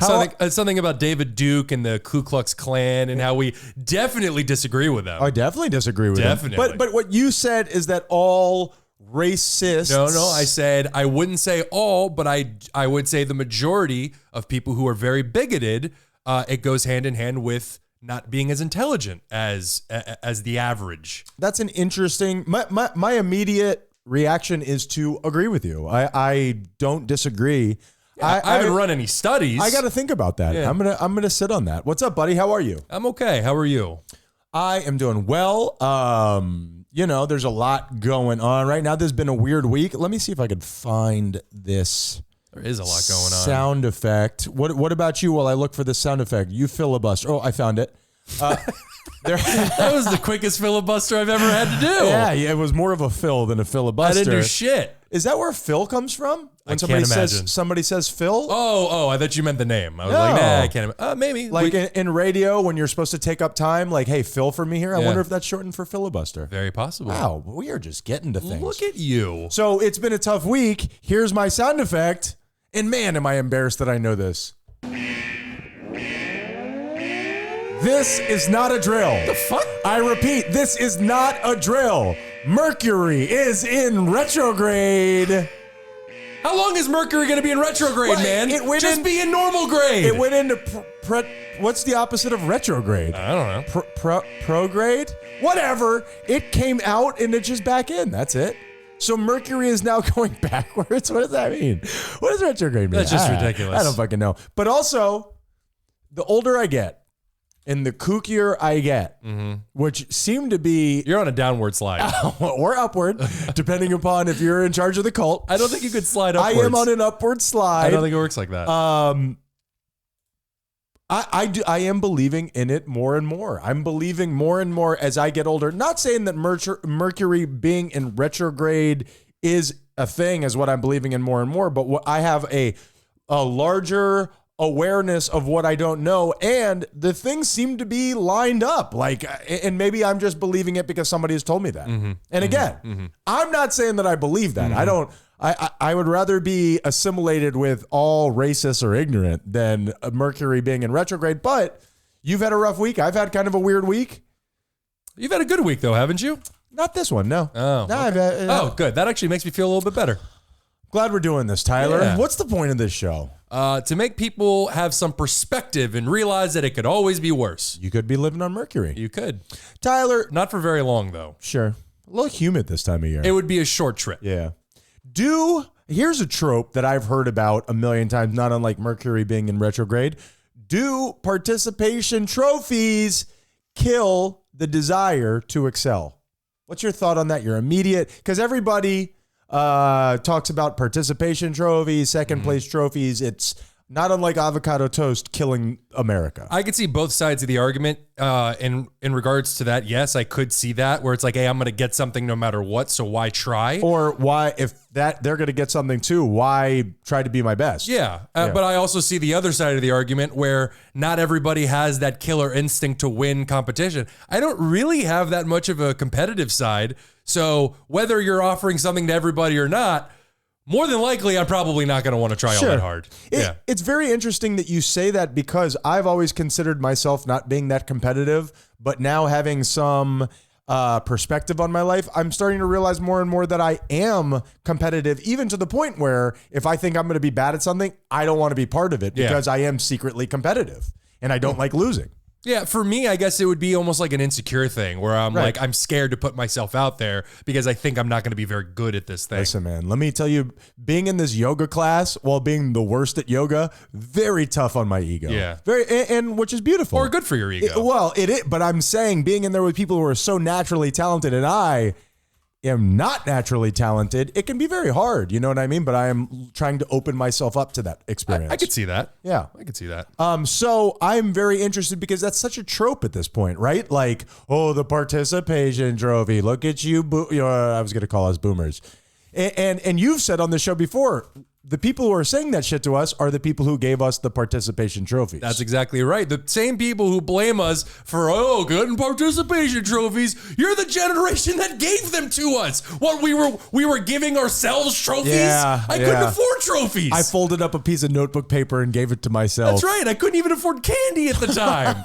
Something about David Duke and the Ku Klux Klan and how we definitely disagree with them. I definitely disagree with Definitely. him. But what you said is that all racists. No. I said I wouldn't say all, but I would say the majority of people who are very bigoted. It goes hand in hand with not being as intelligent as the average. That's an interesting. My immediate reaction is to agree with you. I don't disagree. I haven't run any studies. I got to think about that. Yeah. I'm gonna sit on that. What's up, buddy? How are you? I'm okay. How are you? I am doing well. There's a lot going on right now. There's been a weird week. Let me see if I could find this. There is a lot going on. Sound effect. What about you while I look for this sound effect? You filibuster. Oh, I found it. That was the quickest filibuster I've ever had to do. Yeah, it was more of a fill than a filibuster. I didn't do shit. Is that where Phil comes from? When I can't imagine. Somebody says Phil? Oh, I thought you meant the name. I was No. like, nah, I can't. Maybe. Like in radio, when you're supposed to take up time, like, hey, Phil for me here. I Yeah. wonder if that's shortened for filibuster. Very possible. Wow, we are just getting to things. Look at you. So it's been a tough week. Here's my sound effect. And man, am I embarrassed that I know this. This is not a drill. The fuck? I repeat, this is not a drill. Mercury is in retrograde. How long is Mercury going to be in retrograde, Well, man? it went Just in- be in normal grade. It went into what's the opposite of retrograde? I don't know. Prograde? Whatever. It came out and it's just back in. That's it. So Mercury is now going backwards. What does that mean? What does retrograde mean? That's just ridiculous. I don't fucking know. But also, the older I get and the kookier I get, which seem to be You're on a downward slide. or upward, depending upon if you're in charge of the cult. I don't think you could slide I upwards. am on an upward slide. I don't think it works like that. I am believing in it more and more. I'm believing more and more as I get older. Not saying that Mercury being in retrograde is a thing, is what I'm believing in more and more, but what I have a larger awareness of what I don't know, and the things seem to be lined up. Like, and maybe I'm just believing it because somebody has told me that. And again, I'm not saying that I believe that. I would rather be assimilated with all racist or ignorant than Mercury being in retrograde. But you've had a rough week. I've had kind of a weird week. You've had a good week, though, haven't you? Not this one, no. Oh, No, okay. Good. That actually makes me feel a little bit better. Glad we're doing this, Tyler. Yeah. What's the point of this show? To make people have some perspective and realize that it could always be worse. You could be living on Mercury. You could. Tyler, Not for very long, though. sure. A little humid this time of year. It would be a short trip. Yeah. Here's a trope that I've heard about a million times, not unlike Mercury being in retrograde. Do participation trophies kill the desire to excel? What's your thought on that? Your immediate, because everybody talks about participation trophies, second place trophies. It's not unlike avocado toast killing America. I could see both sides of the argument in regards to that. Yes, I could see that where it's like, hey, I'm going to get something no matter what, so why try? Or why, if that they're going to get something too, why try to be my best? Yeah, but I also see the other side of the argument where not everybody has that killer instinct to win competition. I don't really have that much of a competitive side, so whether you're offering something to everybody or not, more than likely, I'm probably not going to want to try all that hard. It's very interesting that you say that because I've always considered myself not being that competitive, but now having some perspective on my life, I'm starting to realize more and more that I am competitive, even to the point where if I think I'm going to be bad at something, I don't want to be part of it because I am secretly competitive and I don't like losing. Yeah, for me, I guess it would be almost like an insecure thing where I'm like, I'm scared to put myself out there because I think I'm not going to be very good at this thing. Listen, man, let me tell you, being in this yoga class while being the worst at yoga, very tough on my ego. Yeah. And which is beautiful. Or good for your ego. Well, it is, but I'm saying being in there with people who are so naturally talented and I am not naturally talented, it can be very hard. You know what I mean? But I am trying to open myself up to that experience. I could see that. Yeah. I could see that. So I'm very interested because that's such a trope at this point, right? Like, oh, the participation trophy. Look at you. I was going to call us boomers. And you've said on the show before, the people who are saying that shit to us are the people who gave us the participation trophies. That's exactly right. The same people who blame us for, getting participation trophies, you're the generation that gave them to us. What, we were giving ourselves trophies? Yeah, I couldn't afford trophies. I folded up a piece of notebook paper and gave it to myself. That's right. I couldn't even afford candy at the time.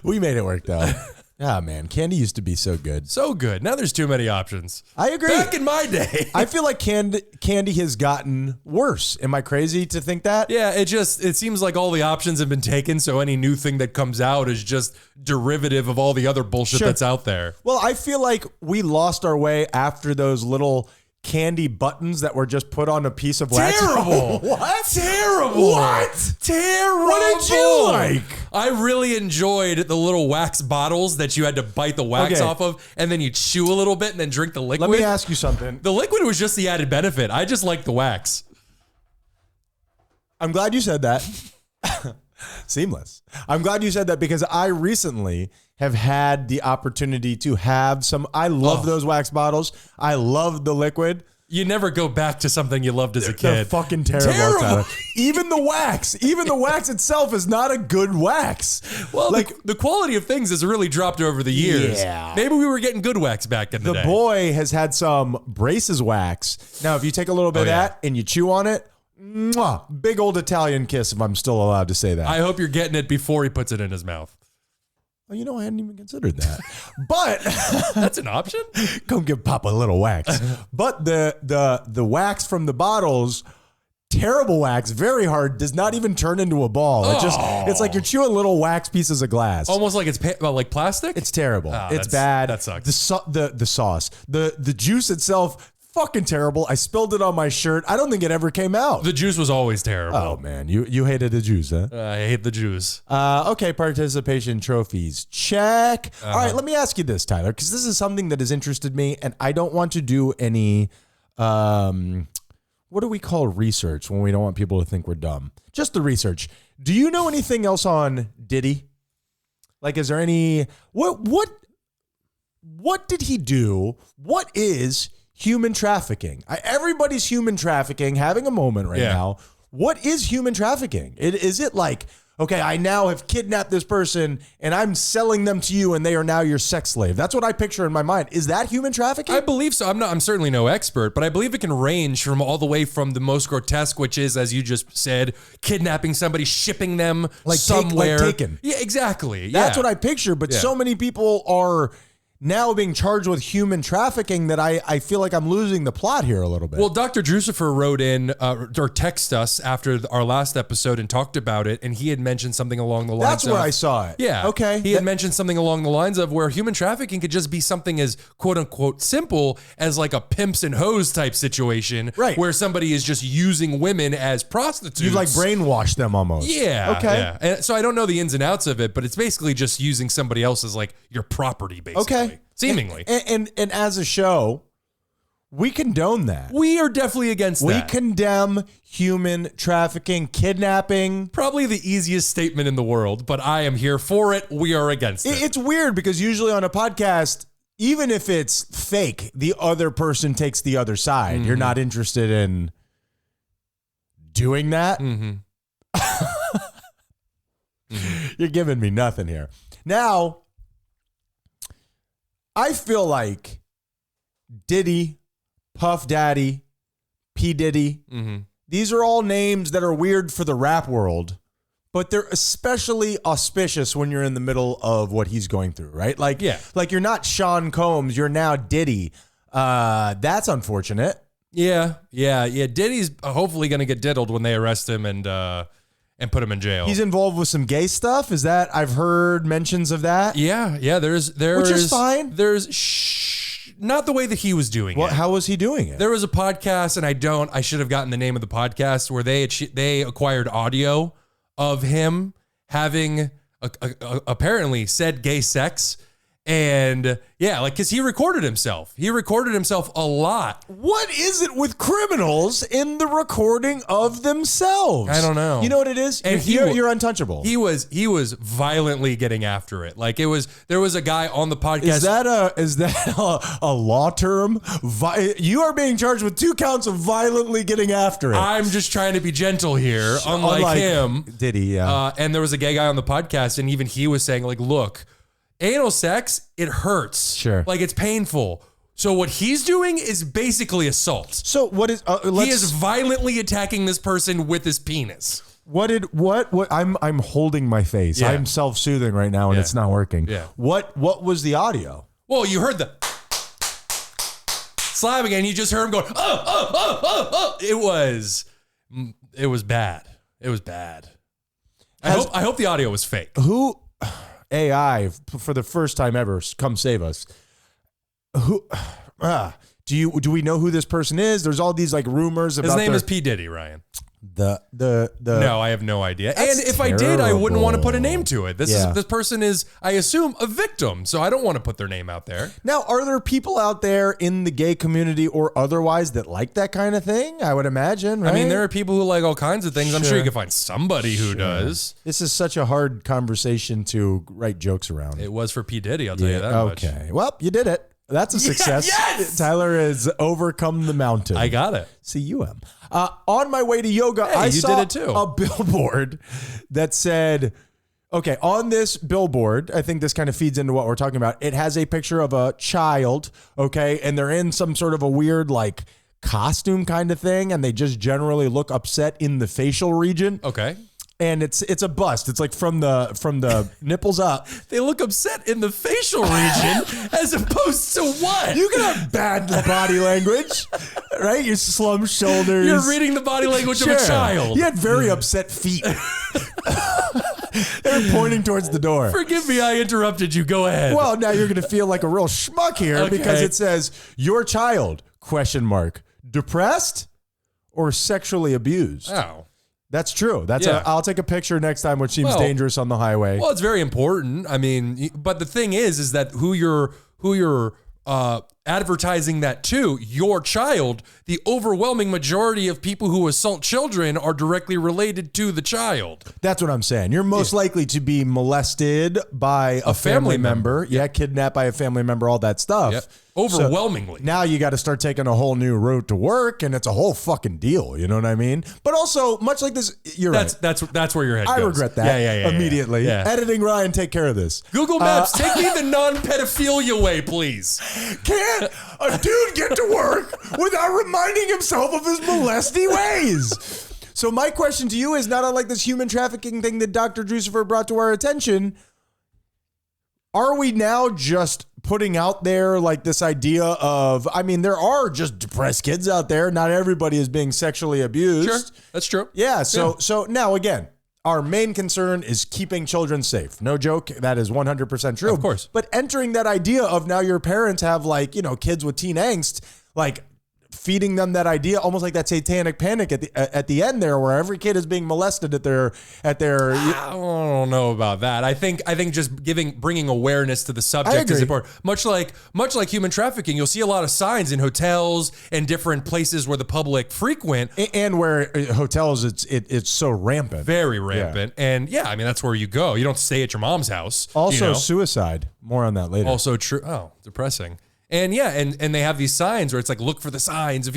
We made it work, though. Ah, man, candy used to be so good. So good. Now there's too many options. I agree. Back in my day. I feel like candy has gotten worse. Am I crazy to think that? Yeah, it seems like all the options have been taken, so any new thing that comes out is just derivative of all the other bullshit that's out there. Well, I feel like we lost our way after those little candy buttons that were just put on a piece of wax. Terrible. What? Terrible. What? Terrible. What did you like? I really enjoyed the little wax bottles that you had to bite the wax off of, and then you chew a little bit and then drink the liquid. Let me ask you something. The liquid was just the added benefit. I just like the wax. I'm glad you said that. Seamless. I'm glad you said that because I recently have had the opportunity to have some. I love those wax bottles. I love the liquid. You never go back to something you loved as a They're kid. fucking terrible. Tyler. Even the wax itself is not a good wax. Well, like the quality of things has really dropped over the years. Yeah. Maybe we were getting good wax back in the day. The boy has had some braces wax. Now, if you take a little bit of that and you chew on it, mwah, big old Italian kiss, if I'm still allowed to say that. I hope you're getting it before he puts it in his mouth. Well, you know, I hadn't even considered that. But that's an option. Come give Papa a little wax. But the wax from the bottles, terrible wax, very hard, does not even turn into a ball. It's like you're chewing little wax pieces of glass. Almost like it's like plastic. It's terrible. It's bad. That sucks. The sauce, the juice itself, fucking terrible. I spilled it on my shirt. I don't think it ever came out. The juice was always terrible. Oh man, you hated the juice, huh? I hate the juice. Okay, participation trophies, check. All right, let me ask you this, Tyler, because this is something that has interested me, and I don't want to do any, what do we call research when we don't want people to think we're dumb? Just the research. Do you know anything else on Diddy? Like, is there any, what did he do? What is human trafficking? Everybody's human trafficking, having a moment right now. What is human trafficking? Is it like, okay, I now have kidnapped this person and I'm selling them to you and they are now your sex slave? That's what I picture in my mind. Is that human trafficking? I believe so. I'm certainly no expert, but I believe it can range from all the way from the most grotesque, which is, as you just said, kidnapping somebody, shipping them like somewhere. Like taken. Yeah, exactly. That's what I picture, but so many people are now being charged with human trafficking that I feel like I'm losing the plot here a little bit. Well, Dr. Drusifer wrote in or texted us after our last episode and talked about it, and he had mentioned something along the lines That's where I saw it. Yeah. Okay. He had mentioned something along the lines of where human trafficking could just be something as quote unquote simple as like a pimps and hoes type situation. Right. Where somebody is just using women as prostitutes. You like brainwashed them almost. Yeah. Okay. Yeah. And so I don't know the ins and outs of it, but it's basically just using somebody else as like your property, basically. Okay. Seemingly. And as a show, we condone that. We are definitely against that. We condemn human trafficking, kidnapping. Probably the easiest statement in the world, but I am here for it. We are against it. It's weird because usually on a podcast, even if it's fake, the other person takes the other side. Mm-hmm. You're not interested in doing that. Mm-hmm. You're giving me nothing here. Now, I feel like Diddy, Puff Daddy, P. Diddy, these are all names that are weird for the rap world, but they're especially auspicious when you're in the middle of what he's going through, right? Like, like you're not Sean Combs, you're now Diddy. That's unfortunate. Yeah. Diddy's hopefully going to get diddled when they arrest him and put him in jail. He's involved with some gay stuff. Is that, I've heard mentions of that? Yeah. There's which is fine. There's not the way that he was doing it. How was he doing it? There was a podcast, and I should have gotten the name of the podcast, where they acquired audio of him having apparently said gay sex, And yeah, like, cause he recorded himself. He recorded himself a lot. What is it with criminals in the recording of themselves? I don't know. You know what it is? And You're untouchable. He was violently getting after it. Like there was a guy on the podcast. Is that a law term? You are being charged with 2 counts of violently getting after it. I'm just trying to be gentle here, unlike him. Did he? Yeah. And there was a gay guy on the podcast, and even he was saying, like, look, anal sex, it hurts. Sure. Like, it's painful. So what he's doing is basically assault. So what is? He is violently attacking this person with his penis. What? I'm holding my face. Yeah. I'm self-soothing right now, and it's not working. Yeah. What was the audio? Well, you heard the slapping, and you just heard him going, oh. It was bad. It was bad. I hope the audio was fake. Who? AI for the first time ever, come save us. Who? Do we know who this person is? There's all these like rumors about his name is P. Diddy, Ryan. The No, I have no idea. And That's if I did, I wouldn't want to put a terrible. name to it. This Yeah. person is, I assume, a victim, so I don't want to put their name out there. Now, are there people out there in the gay community or otherwise that like that kind of thing? I would imagine, right? I mean, there are people who like all kinds of things. I'm sure Sure. you can find somebody who does. This is such a hard conversation to write jokes around. It was for P. Diddy, I'll tell you that much. Okay. Well, you did it. That's a success. yes! Tyler has overcome the mountain. I got it. CUM. On my way to yoga, I you saw did it too. a billboard that said, okay, on this billboard, I think this kind of feeds into what we're talking about. It has a picture of a child, okay, and they're in some sort of a weird, like, costume kind of thing, and they just generally look upset in the facial region. Okay. And it's a bust. It's like from the nipples up. They look upset in the facial region as opposed to what? You can have bad body language, right? Your slumped shoulders. You're reading the body language of a child. You had very upset feet. They're pointing towards the door. Forgive me, I interrupted you. Go ahead. Well, now you're going to feel like a real schmuck here Okay. because it says your child, ? Depressed or sexually abused? Oh. That's true. Yeah. I'll take a picture next time, which seems Well- dangerous on the highway. Well, it's very important. I mean, but the thing is that who you're advertising that to, your child, the overwhelming majority of people who assault children are directly related to the child. That's what I'm saying. You're most likely to be molested by a family member. Yeah, kidnapped by a family member, all that stuff. Yep. Overwhelmingly. So now you got to start taking a whole new route to work, and it's a whole fucking deal. You know what I mean? But also, much like this, you're right. That's where your head I goes. regret that Yeah, immediately. Yeah. Editing Ryan, take care of this. Google Maps, take me the non-pedophilia way, please. Can't a dude get to work without reminding himself of his molesty ways? So my question to you is not unlike this human trafficking thing that Dr. Drusifer brought to our attention. Are we now just putting out there like this idea of, I mean, there are just depressed kids out there. Not everybody is being sexually abused. Sure, that's true. Yeah. So now again, our main concern is keeping children safe. No joke. That is 100% true. Of course. But entering that idea of now your parents have like, kids with teen angst, like feeding them that idea, almost like that satanic panic at the end there, where every kid is being molested at their. I don't know about that. I think just bringing awareness to the subject is important. Much like human trafficking, you'll see a lot of signs in hotels and different places where the public frequent, and where hotels it's so rampant, very rampant. Yeah. And yeah, I mean that's where you go. You don't stay at your mom's house. Also, suicide. More on that later. Also true. Oh, depressing. And yeah, and they have these signs where it's like, look for the signs.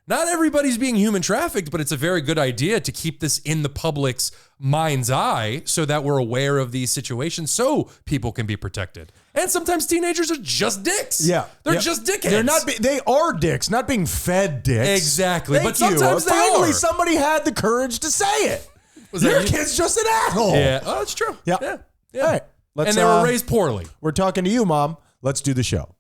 Not everybody's being human trafficked, but it's a very good idea to keep this in the public's mind's eye so that we're aware of these situations so people can be protected. And sometimes teenagers are just dicks. Yeah. They're just dickheads. They're not. They are dicks, not being fed dicks. Exactly. Thank But sometimes you. they Finally, are. somebody had the courage to say it. Was that Your you? kid's just an asshole. Yeah. Oh, that's true. Yeah. Yeah. All right. And they were raised poorly. We're talking to you, Mom. Let's do the show.